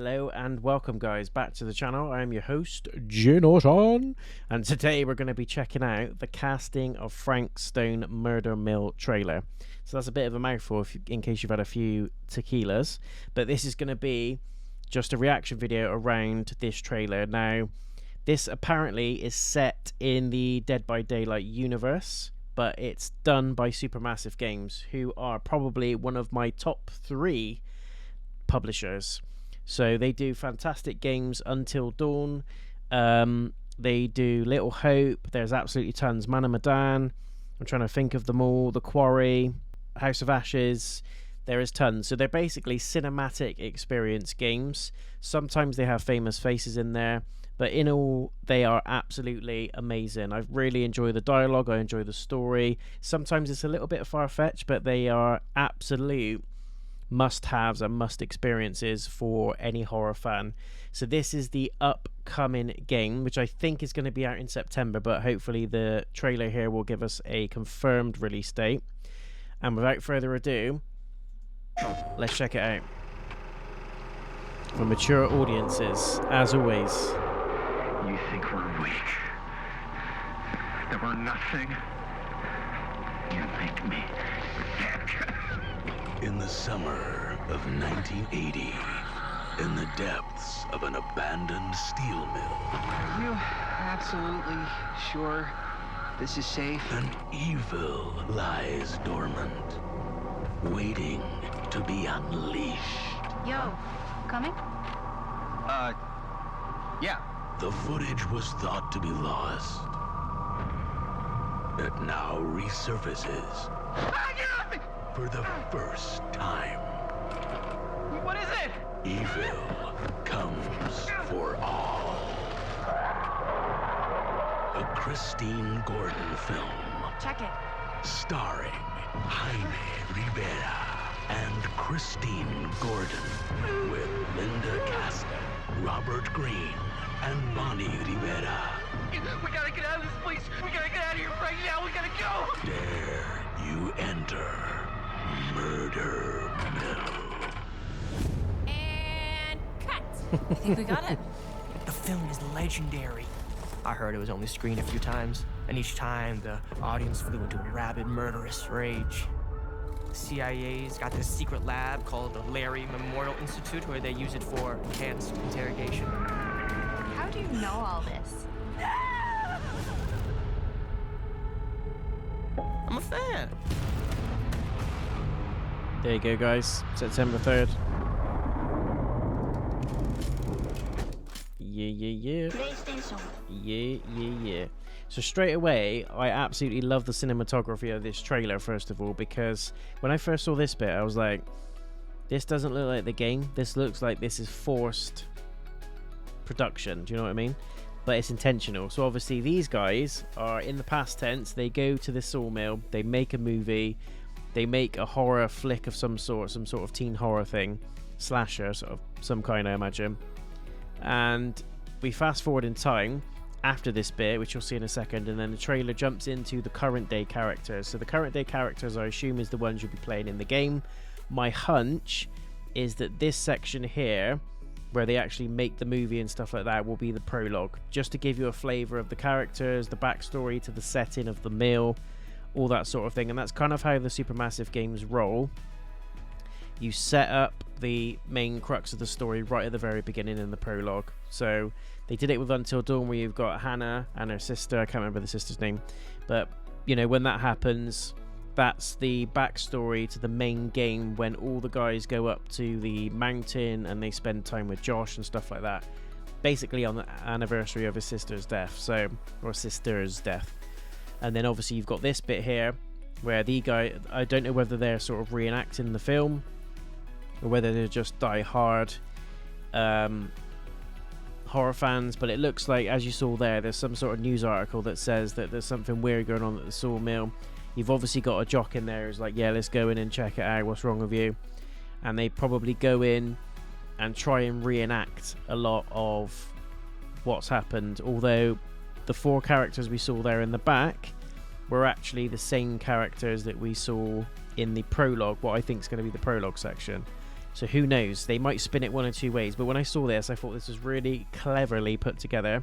Hello and welcome guys back to the channel. I am your host Jonathan, and today we're going to be checking out the casting of Frank Stone Murder Mill trailer. So that's a bit of a mouthful in case you've had a few tequilas, but this is going to be just a reaction video around this trailer. Now this apparently is set in the Dead by Daylight universe, but it's done by SuperMassive Games, who are probably one of my top 3 publishers. So they do fantastic games. Until Dawn, they do Little Hope, there's absolutely tons. Man of Medan, I'm trying to think of them all. The Quarry, House of Ashes, there is tons. So they're basically cinematic experience games. Sometimes they have famous faces in there, but in all they are absolutely amazing. I really enjoy the dialogue, I enjoy the story. Sometimes it's a little bit far-fetched, but they are absolute must-haves and must-experiences for any horror fan. So this is the upcoming game, which I think is going to be out in September, but hopefully the trailer here will give us a confirmed release date. And without further ado, let's check it out. For mature audiences, as always. You think we're weak? That we're nothing? You make me sick. In the summer of 1980, in the depths of an abandoned steel mill, Are you absolutely sure this is safe? an evil lies dormant, waiting to be unleashed. Yo, coming? Yeah. The footage was thought to be lost. It now resurfaces for the first time. What is it? Evil comes for all. A Christine Gordon film Check it. starring Jaime Rivera and Christine Gordon, with Linda Castle, Robert Green, and Bonnie Rivera. We gotta get out of this place. We gotta get out of here right now. We gotta go. Dare you enter Murder Mill? And cut. I think we got it. The film is legendary. I heard it was only screened a few times, and each time the audience flew into a rabid, murderous rage. The CIA's got this secret lab called the Larry Memorial Institute, where they use it for enhanced interrogation. How do you know all this? I'm a fan. There you go guys, September 3rd. Yeah. So straight away, I absolutely love the cinematography of this trailer, first of all, because when I first saw this bit, I was like, this doesn't look like the game. This looks like this is forced production. Do you know what I mean? But it's intentional. So obviously these guys are in the past tense. They go to this sawmill, they make a movie, they make a horror flick of some sort of teen horror thing, slasher of some kind, I imagine. And we fast forward in time after this bit, which you'll see in a second, and then the trailer jumps into the current day characters. So the current day characters, I assume, is the ones you'll be playing in the game. My hunch is that this section here, where they actually make the movie and stuff like that, will be the prologue, just to give you a flavour of the characters, the backstory to the setting of the mill, all that sort of thing. And that's kind of how the SuperMassive Games roll. You set up the main crux of the story right at the very beginning in the prologue. So they did it with Until Dawn, where you've got Hannah and her sister. I can't remember the sister's name, but you know, when that happens, that's the backstory to the main game, when all the guys go up to the mountain and they spend time with Josh and stuff like that, basically on the anniversary of his sister's death, or sister's death. And then obviously you've got this bit here where the guy, I don't know whether they're sort of reenacting the film or whether they're just die-hard horror fans, but it looks like, as you saw there's some sort of news article that says that there's something weird going on at the sawmill. You've obviously got a jock in there who's like, yeah, let's go in and check it out, what's wrong with you? And they probably go in and try and reenact a lot of what's happened, although the 4 characters we saw there in the back were actually the same characters that we saw in the prologue, what I think is going to be the prologue section. So who knows? They might spin it one or two ways. But when I saw this, I thought this was really cleverly put together.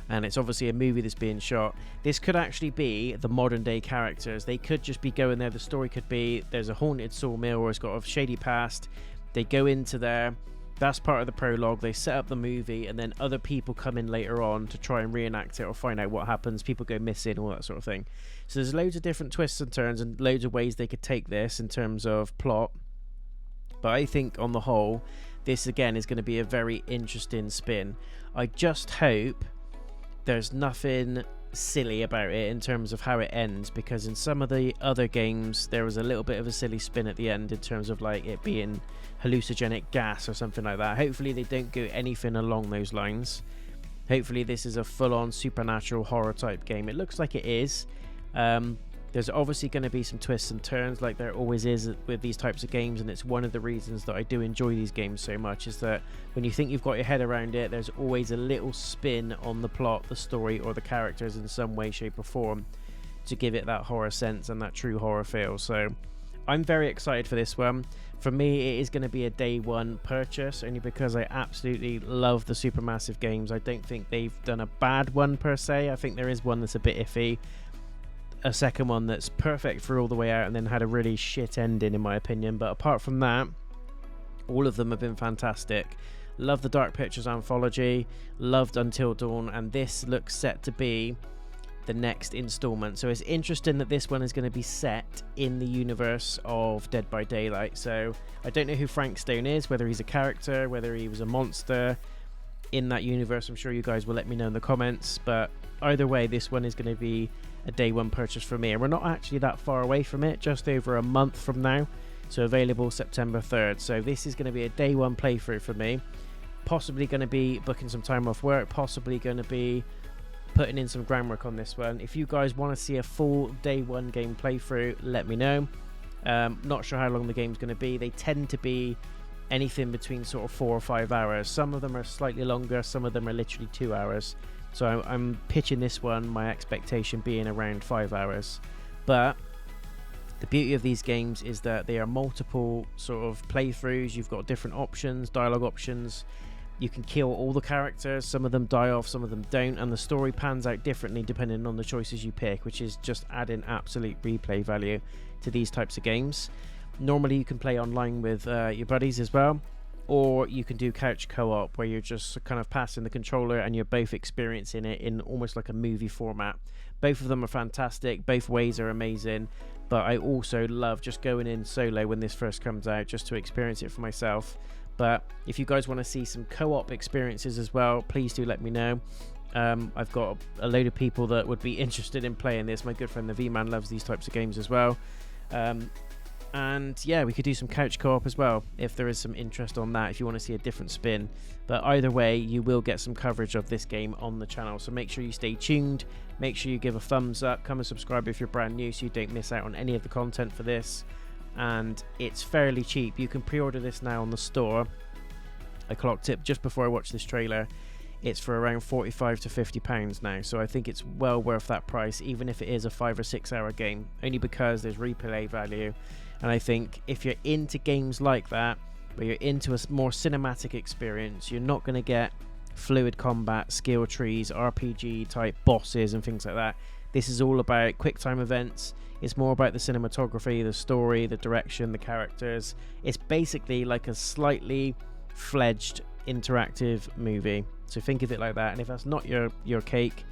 And it's obviously a movie that's being shot. This could actually be the modern day characters. They could just be going there. The story could be there's a haunted sawmill or it's got a shady past. They go into there. That's part of the prologue. They set up the movie, and then other people come in later on to try and reenact it or find out what happens. People go missing, all that sort of thing. So there's loads of different twists and turns and loads of ways they could take this in terms of plot. But I think on the whole, this again is going to be a very interesting spin. I just hope there's nothing silly about it in terms of how it ends, because in some of the other games there was a little bit of a silly spin at the end in terms of like it being hallucinogenic gas or something like that. Hopefully they don't go anything along those lines. Hopefully this is a full-on supernatural horror type game. It looks like it is. There's obviously going to be some twists and turns like there always is with these types of games, and it's one of the reasons that I do enjoy these games so much, is that when you think you've got your head around it, there's always a little spin on the plot, the story, or the characters in some way, shape or form to give it that horror sense and that true horror feel. So I'm very excited for this one. For me, it is going to be a day one purchase, only because I absolutely love the Supermassive Games. I don't think they've done a bad one per se. I think there is one that's a bit iffy, a second one that's perfect for all the way out, and then had a really shit ending in my opinion. But apart from that, all of them have been fantastic. Love the Dark Pictures anthology, loved Until Dawn, and this looks set to be the next installment. So it's interesting that this one is going to be set in the universe of Dead by Daylight. So I don't know who Frank Stone is, whether he's a character, whether he was a monster in that universe. I'm sure you guys will let me know in the comments, but either way, this one is going to be a day one purchase for me, and we're not actually that far away from it, just over a month from now. So available September 3rd. So this is going to be a day one playthrough for me. Possibly going to be booking some time off work, possibly going to be putting in some groundwork on this one. If you guys want to see a full day one game playthrough, let me know. Not sure how long the game's going to be. They tend to be anything between sort of 4 or 5 hours. Some of them are slightly longer, some of them are literally 2 hours. So I'm pitching this one, my expectation being around 5 hours. But the beauty of these games is that they are multiple sort of playthroughs. You've got different options, dialogue options. You can kill all the characters. Some of them die off, some of them don't. And the story pans out differently depending on the choices you pick, which is just adding absolute replay value to these types of games. Normally you can play online with your buddies as well, or you can do couch co-op where you're just kind of passing the controller and you're both experiencing it in almost like a movie format. Both of them are fantastic, both ways are amazing, but I also love just going in solo when this first comes out just to experience it for myself. But if you guys want to see some co-op experiences as well, please do let me know. I've got a load of people that would be interested in playing this. My good friend the V-Man loves these types of games as well. And yeah, we could do some couch co-op as well if there is some interest on that, if you want to see a different spin. But either way, you will get some coverage of this game on the channel, so make sure you stay tuned, make sure you give a thumbs up, come and subscribe if you're brand new so you don't miss out on any of the content for this. And it's fairly cheap. You can pre-order this now on the store. I clocked it just before I watched this trailer. It's for around £45 to £50 now, so I think it's well worth that price, even if it is a 5 or 6 hour game, only because there's replay value. And I think if you're into games like that, where you're into a more cinematic experience, you're not going to get fluid combat, skill trees, RPG type bosses and things like that. This is all about quick time events. It's more about the cinematography, the story, the direction, the characters. It's basically like a slightly fledged interactive movie. So think of it like that. And if that's not your cake,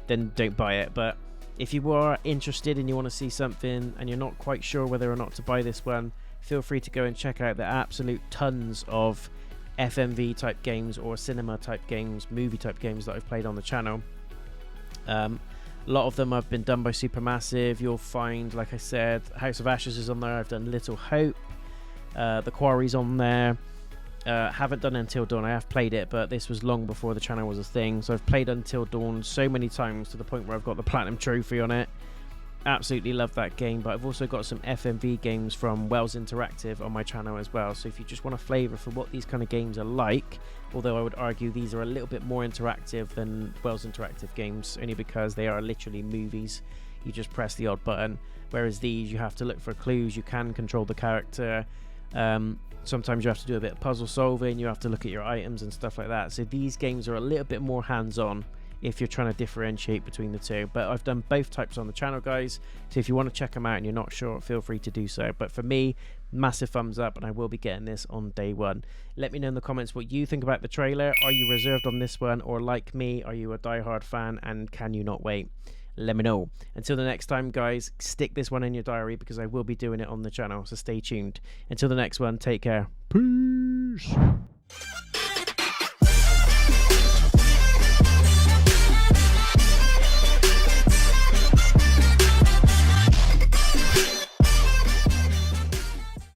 then don't buy it. But if you are interested and you want to see something and you're not quite sure whether or not to buy this one, feel free to go and check out the absolute tons of FMV type games or cinema type games, movie type games that I've played on the channel. A lot of them have been done by Supermassive. You'll find, like I said, House of Ashes is on there. I've done Little Hope. The Quarry's on there. Haven't done Until Dawn. I have played it, but this was long before the channel was a thing. So I've played Until Dawn so many times to the point where I've got the Platinum Trophy on it. Absolutely love that game. But I've also got some FMV games from Wells Interactive on my channel as well. So if you just want a flavour for what these kind of games are like, although I would argue these are a little bit more interactive than Wells Interactive games, only because they are literally movies. You just press the odd button. Whereas these, you have to look for clues. You can control the character. Sometimes you have to do a bit of puzzle solving, you have to look at your items and stuff like that. So these games are a little bit more hands-on if you're trying to differentiate between the two. But I've done both types on the channel, guys, so if you want to check them out and you're not sure, feel free to do so. But for me, massive thumbs up, and I will be getting this on day one. Let me know in the comments what you think about the trailer. Are you reserved on this one, or like me, are you a diehard fan and can you not wait? Let me know. Until the next time, guys, stick this one in your diary because I will be doing it on the channel, so stay tuned. Until the next one, take care. Peace.